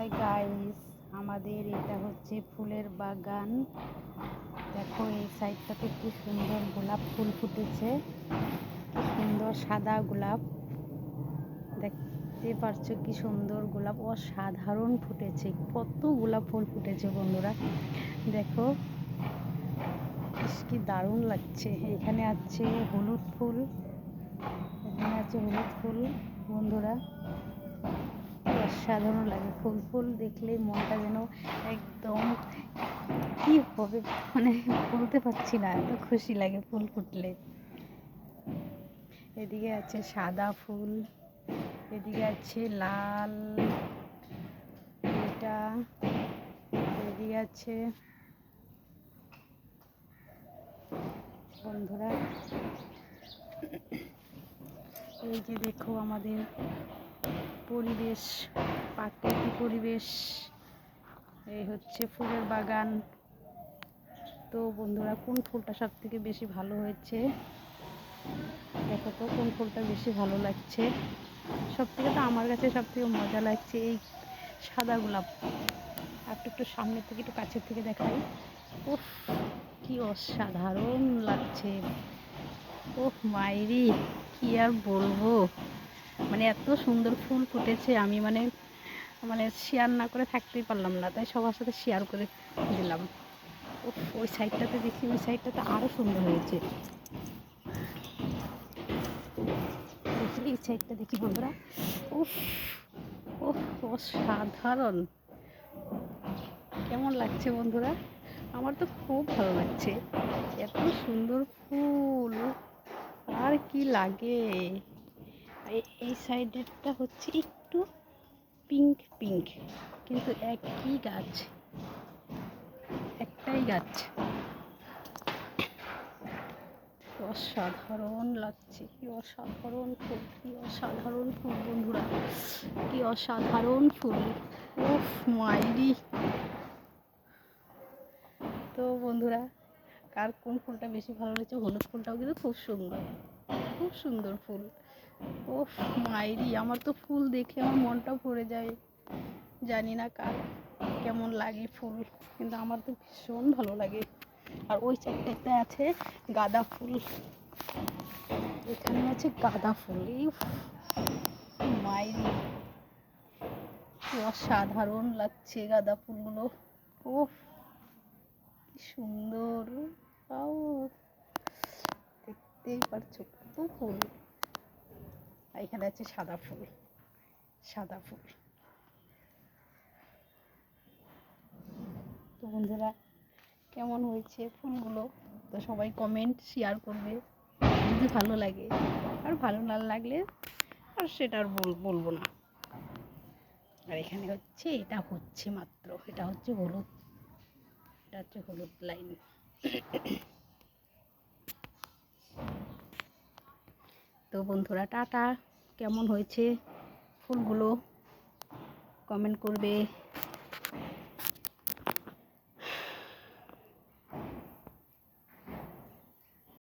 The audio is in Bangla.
হাই গাইস, আমাদের এটা হচ্ছে ফুলের বাগান। দেখো এই সাইডটাতে কি সুন্দর গোলাপ ফুল ফুটেছে, কি সুন্দর সাদা গোলাপ। দেখতে পারছো কি সুন্দর গোলাপ, অসাধারণ ফুটেছে। কত গোলাপ ফুল ফুটেছে বন্ধুরা, দেখো কি দারুণ লাগছে। এখানে আছে হলুদ ফুল, এখানে আছে হলুদ ফুল বন্ধুরা, অসাধারণ লাগে। ফুল ফুল দেখলেই মনটা যেন একদম কি হবে, মানে বলতে পারছি না, এত খুশি লাগে ফুল ফুটলে। এদিকে আছে সাদা ফুল, এদিকে আছে লাল, এটা এদিকে আছে বন্ধুরা। এই যে দেখো আমাদের পরিবেশ, প্রাকৃতিক পরিবেশ, এই হচ্ছে ফুলের বাগান। তো বন্ধুরা, কোন ফুলটা সব থেকে বেশি ভালো হয়েছে দেখো তো, কোন ফুলটা বেশি ভালো লাগছে। সব থেকে তো আমার কাছে সব থেকে মজা লাগছে এই সাদা গোলাপ। আর একটু সামনের থেকে একটু কাছের থেকে দেখাই, উফ কি অসাধারণ লাগছে। ওহ মাইরি, কি আর বলবো, মানে এত সুন্দর ফুল ফুটেছে, আমি মানে মানে শেয়ার না করে থাকতেই পারলাম না, তাই সবার সাথে শেয়ার করে দিলাম। ওই সাইডটাতে দেখি, ওই সাইডটাতে আরও সুন্দর হয়েছে। দেখি এই সাইডটা দেখি বন্ধুরা, উফ ওহ অসাধারণ। কেমন লাগছে বন্ধুরা? আমার তো খুব ভালো লাগছে, এত সুন্দর ফুল আর কি লাগে। এই সাইডেরটা হচ্ছে একটু পিঙ্ক পিঙ্ক, কিন্তু একই গাছ, একটাই গাছ। অসাধারণ লাগছে, কি অসাধারণ ফুল, কি অসাধারণ ফুল বন্ধুরা, কি অসাধারণ ফুল। উফ মাইরি। তো বন্ধুরা, কার কোন ফুলটা বেশি ভালো লাগছে? হলুদ ফুলটাও কিন্তু খুব সুন্দর, খুব সুন্দর ফুল। উফ মাইরি, আমার তো ফুল দেখে আমার মনটাও ভরে যায়। জানি না কার কেমন লাগে ফুল, কিন্তু আমার তো ভীষণ ভালো লাগে। আর ওই সাইডটাতে আছে গাঁদা ফুল, এখানে আছে গাঁদা ফুল। এই মাইরি, অসাধারণ লাগছে গাঁদা ফুলগুলো। উফ কি সুন্দর, তাও দেখতেই পারছো কত ফুল। এখানে আছে সাদা ফুল, সাদা ফুল। তো বন্ধুরা, কেমন হয়েছে ফুলগুলো? তো সবাই কমেন্ট শেয়ার করবে যদি ভালো লাগে, আর ভালো না লাগলে আর সেটা আর বলবো না। আর এখানে হচ্ছে, এটা হচ্ছে মাত্র, এটা হচ্ছে হলুদ, এটা হচ্ছে হলুদ লাইন। তো বন্ধুরা টাটা, কেমন হয়েছে ফুলগুলো কমেন্ট করবে।